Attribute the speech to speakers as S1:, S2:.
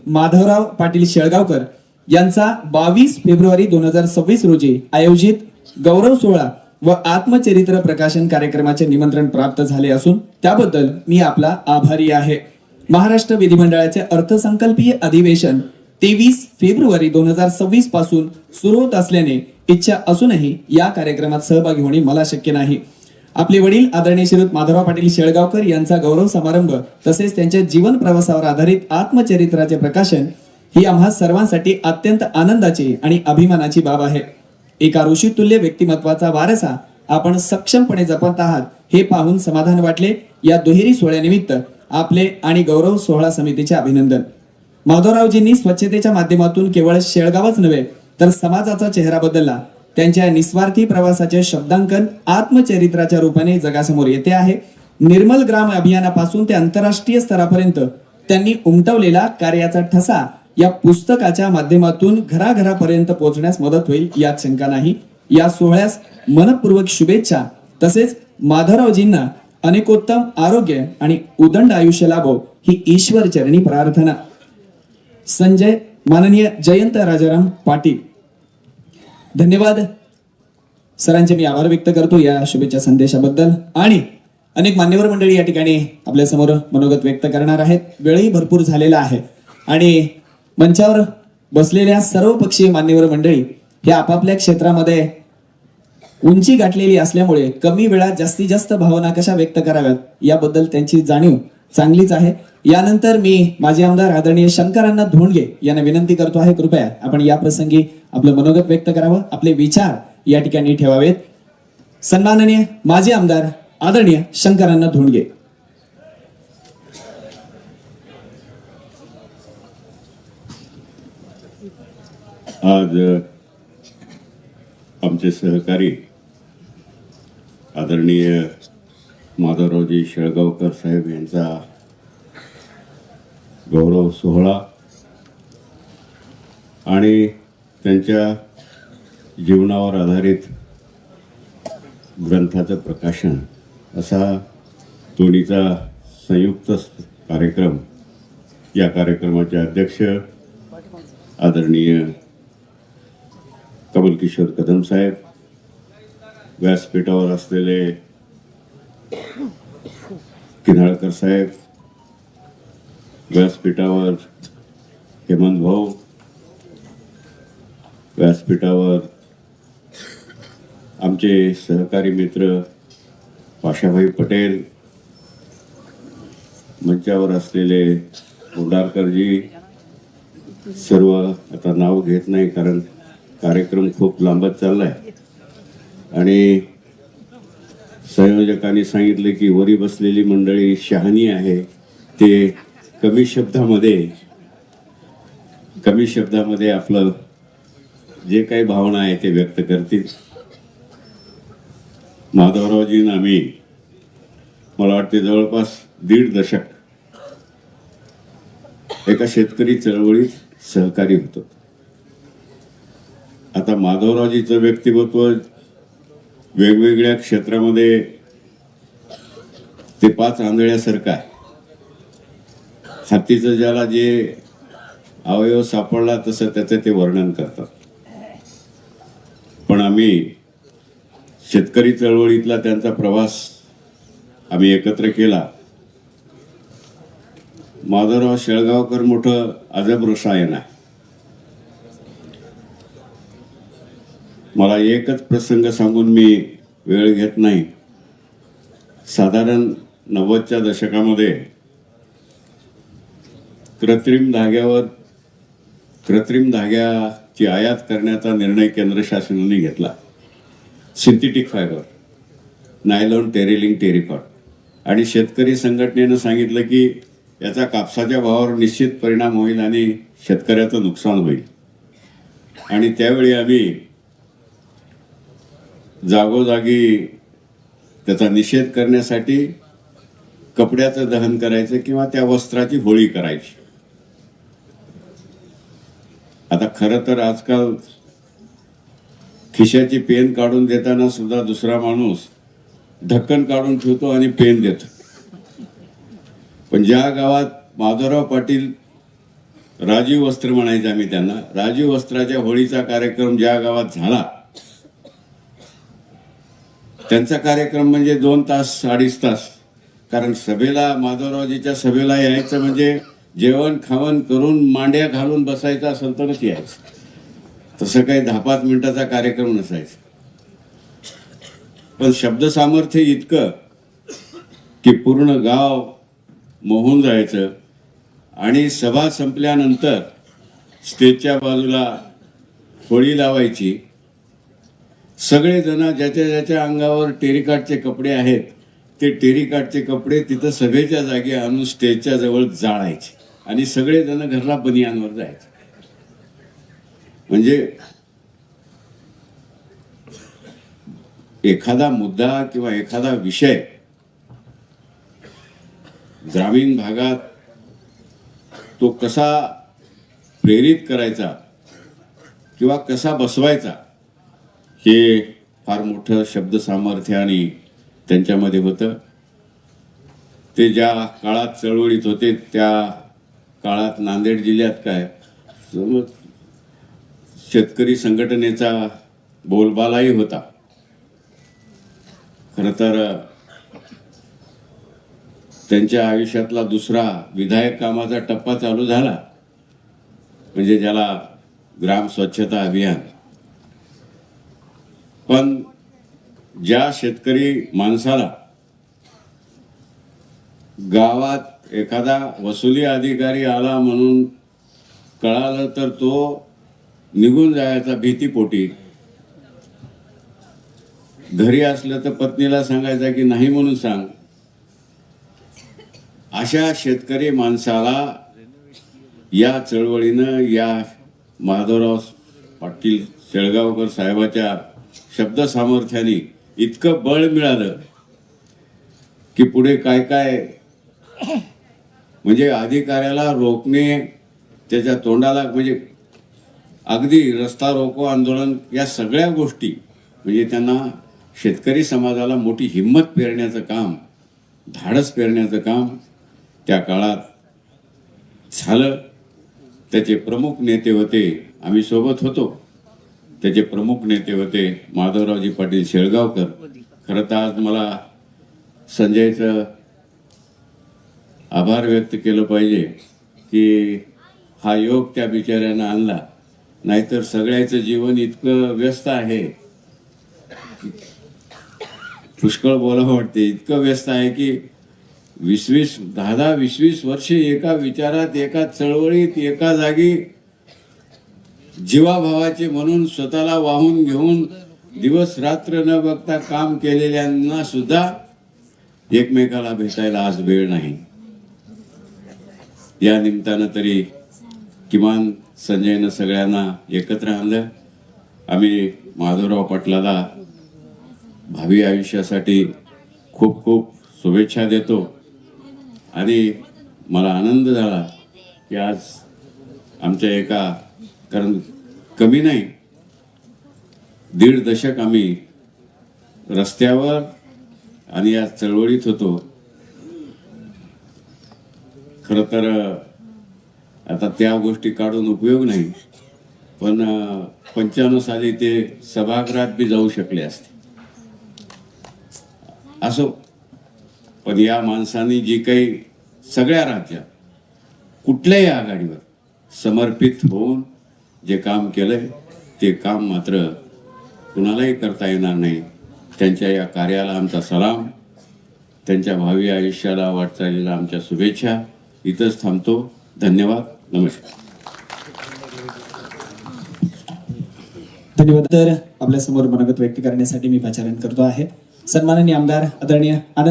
S1: माधवराव पाटील शेळगावकर यांचा 22 फेब्रुवारी 2026 रोजी आयोजित गौरव सोहळा व आत्मचरित्र प्रकाशन कार्यक्रमाचे निमंत्रण प्राप्त झाले असून त्याबद्दल मी आपला आभारी आहे. महाराष्ट्र विधिमंडळाचे अर्थसंकल्पीय अधिवेशन 23 फेब्रुवारी 2026 पासून सुरू होत असल्याने इच्छा असूनही या कार्यक्रमात सहभागी होणे मला शक्य नाही. आपले वडील आदरणीय श्रीयुत माधवराव पाटील शेळगावकर यांचा गौरव समारंभ तसेच त्यांच्या जीवन प्रवासावर आधारित आत्मचरित्राचे प्रकाशन ही आम्हा सर्वांसाठी अत्यंत आनंदाची आणि अभिमानाची बाब आहे. एका ऋषितुल्य व्यक्तिमत्वाचा वारसा आपण सक्षमपणे जपत आहात हे पाहून समाधान वाटले. या दुहेरी सोहळ्यानिमित्त आपले आणि गौरव सोहळा समितीचे अभिनंदन. माधवरावजींनी स्वच्छतेच्या माध्यमातून केवळ शेळगावच नव्हे तर समाजाचा चेहरा बदलला. त्यांच्या निस्वार्थी प्रवासाचे शब्दांकन आत्मचरित्राच्या रूपाने जगासमोर येते आहे. निर्मल ग्राम अभियानापासून ते आंतरराष्ट्रीय स्तरापर्यंत त्यांनी उमटवलेला कार्याचा ठसा या पुस्तकाच्या माध्यमातून घराघरापर्यंत पोहोचण्यास मदत होईल यात शंका नाही. या सोहळ्यास मनपूर्वक शुभेच्छा. तसेच माधवरावजींना अनेकोत्तम आरोग्य आणि उदंड आयुष्य लाभो ही ईश्वर चरणी प्रार्थना. संजय माननीय जयंत राजाराम पाटील. धन्यवाद सरांचे मी आभार व्यक्त करतो या शुभेच्छा संदेशाबद्दल. आणि अनेक मान्यवर मंडळी या ठिकाणी आपल्या समोर मनोगत व्यक्त करणार आहेत. वेळही भरपूर झालेला आहे आणि मंचावर बसलेल्या सर्व पक्षीय मान्यवर मंडळी हे आपापल्या क्षेत्रामध्ये उंची गाठलेली असल्यामुळे कमी वेळात जास्तीत जास्त भावना कशा व्यक्त कराव्यात याबद्दल त्यांची जाणीव चांगलीच आहे. यानंतर मी माजी आमदार आदरणीय शंकरांना धोंडगे यांना विनंती करतो आहे कृपया आपण या प्रसंगी आपलं मनोगत व्यक्त करावं, आपले विचार या ठिकाणी ठेवावेत. सन्माननीय माजी आमदार आदरणीय शंकरांना धोंडगे.
S2: आज आमचे सहकारी आदरणीय माधवरावजी शेळगावकर साहेब यांचा गौरव सोहळा आणि त्यांच्या जीवनावर आधारित ग्रंथाचं प्रकाशन असा दोन्हीचा संयुक्त कार्यक्रम. या कार्यक्रमाचे अध्यक्ष आदरणीय कमलकिशोर कदम साहेब, व्यासपीठावर असलेले किन्हाळकर साहेब, व्यासपीठावर हेमंत भाऊ, व्यासपीठावर आमचे सहकारी मित्र पाशाभाई पटेल, मंचावर असलेले मुंडारकरजी, सर्व आता नाव घेत नाही कारण कार्यक्रम खूप लांबत चाललाय. आणि संयोजकांनी सांगितले की वरी बसलेली मंडळी शहाणी आहे, ते कमी शब्दामध्ये आपलं जे काही भावना आहे ते व्यक्त करतील. माधवरावजींना आम्ही मला वाटते जवळपास 1.5 दशक एका शेतकरी चळवळीत सहकारी होतो. आता माधवरावजीचं व्यक्तिमत्व वेगवेगळ्या क्षेत्रामध्ये ते 5 आंधळ्यासारखं आहे. हातीचं ज्याला जे अवयव सापडला तसं त्याचं ते वर्णन करतात. पण आम्ही शेतकरी चळवळीतला त्यांचा प्रवास आम्ही एकत्र केला. माधवराव शेळगावकर मोठं अजब रसायन आहे. मला एकच प्रसंग सांगून मी वेळ घेत नाही. साधारण 90च्या दशकामध्ये कृत्रिम धाग्याची आयात करण्याचा निर्णय केंद्र शासनाने घेतला. Synthetic fibre, nylon, terylene, terrycot. आणि शेतकरी संघटनेनं सांगितलं की याचा कापसाच्या भावावर निश्चित परिणाम होईल आणि शेतकऱ्याचं नुकसान होईल. आणि त्यावेळी आम्ही जागोजागी त्याचा निषेध करण्यासाठी कपड्याचं दहन करायचं किंवा त्या वस्त्राची होळी करायची. आता खरं तर आजकाल खिशाची पेन काढून देताना सुद्धा दुसरा माणूस ढक्कन काढून ठेवतो आणि पेन देतो. पण ज्या गावात माधवराव पाटील राजीव वस्त्र म्हणायचं आम्ही त्यांना. राजीव वस्त्राच्या होळीचा कार्यक्रम ज्या गावात झाला, त्यांचा कार्यक्रम म्हणजे 2 तास 2.5 तास. कारण सभेला, माधवरावजीच्या सभेला यायचं म्हणजे जेवण खावण करून मांड्या घालून बसायचं असेल तरच यायचं. तसं काही 10-5 मिनिटाचा कार्यक्रम नसायचा. पण शब्द सामर्थ्य इतकं की पूर्ण गाव मोहून जायचं. आणि सभा संपल्यानंतर स्टेजच्या बाजूला होळी लावायची. सगळेजण ज्याच्या ज्याच्या अंगावर टेरिकॉटचे कपडे आहेत ते टेरिकॉटचे कपडे तिथं सभेच्या जागी आणून स्टेजच्या जवळ जाळायचे आणि सगळेजण घरला बनियानवर जायचे. म्हणजे एखादा मुद्दा किंवा एखादा विषय ग्रामीण भागात तो कसा प्रेरित करायचा किंवा कसा बसवायचा हे फार मोठं शब्द सामर्थ्य आणि त्यांच्यामध्ये होतं. ते ज्या काळात चळवळीत होते त्या काळात नांदेड जिल्ह्यात काय शेतकरी संघटनेचा बोलबालाही होता. खरं तर त्यांच्या आयुष्यातला दुसरा विधायक कामाचा टप्पा चालू झाला म्हणजे ज्याला ग्राम स्वच्छता अभियान. पण ज्या शेतकरी माणसाला गावात एखादा वसुली अधिकारी आला म्हणून कळालं तर तो निघून जायचा भीतीपोटी. घरी असलं तर पत्नीला सांगायचा की नाही म्हणून सांग. अशा शेतकरी माणसाला या चळवळीनं, या माधवराव पाटील शेळगावकर साहेबाच्या शब्द सामर्थ्याने इतकं बळ मिळालं की पुढे काय काय म्हणजे अधिकाऱ्याला रोखणे, त्याच्या तोंडाला म्हणजे अगदी रस्ता रोको आंदोलन या सगळ्या गोष्टी म्हणजे त्यांना शेतकरी समाजाला मोठी हिंमत पेरण्याचं काम, धाडस पेरण्याचं काम त्या काळात झालं. त्याचे प्रमुख नेते होते, आम्ही सोबत होतो, त्याचे प्रमुख नेते होते माधवरावजी पाटील शेळगावकर. खरं तर आज मला संजयचं आभार व्यक्त केलं पाहिजे की हा योग त्या बिचाऱ्यानं आणला. नाहीतर सगळ्याचं जीवन इतकं व्यस्त आहे, पुष्कळ बोलावं वाटते, इतकं व्यस्त आहे की 10-20 वर्षे एका विचारात, एका चळवळीत, एका जागी जीवाभावाचे म्हणून स्वतःला वाहून घेऊन दिवस रात्र न बघता काम केलेल्यांना सुद्धा एकमेकाला भेटायला आज वेळ नाही. या निमित्तानं तरी किमान संजयनं सगळ्यांना एकत्र आणलं. आम्ही माधवराव पाटलाला भावी आयुष्यासाठी खूप खूप शुभेच्छा देतो. आणि मला आनंद झाला की आज आमच्या एका, कारण कमी नाही 1.5 दशक आम्ही रस्त्यावर आणि या चळवळीत होतो. खरं तर आता त्या गोष्टी काढून उपयोग नाही, पण 95 साली ते सभागृहात बी जाऊ शकले असते. असो, पण या माणसांनी जी काही सगळ्या राज्यात कुठल्याही आघाडीवर समर्पित होऊन जे काम केलंय ते काम मात्र कुणालाही करता येणार नाही. त्यांच्या या कार्याला आमचा सलाम, त्यांच्या भावी आयुष्याला वाटचालीला आमच्या शुभेच्छा. इथंच थांबतो. धन्यवाद. नमस्कार.
S1: धन्यवाद. तर आपल्या समोर मनोगत व्यक्त करण्यासाठी मी पाचारण करतो आहे सन्माननीय आमदार आदरणीय आनंद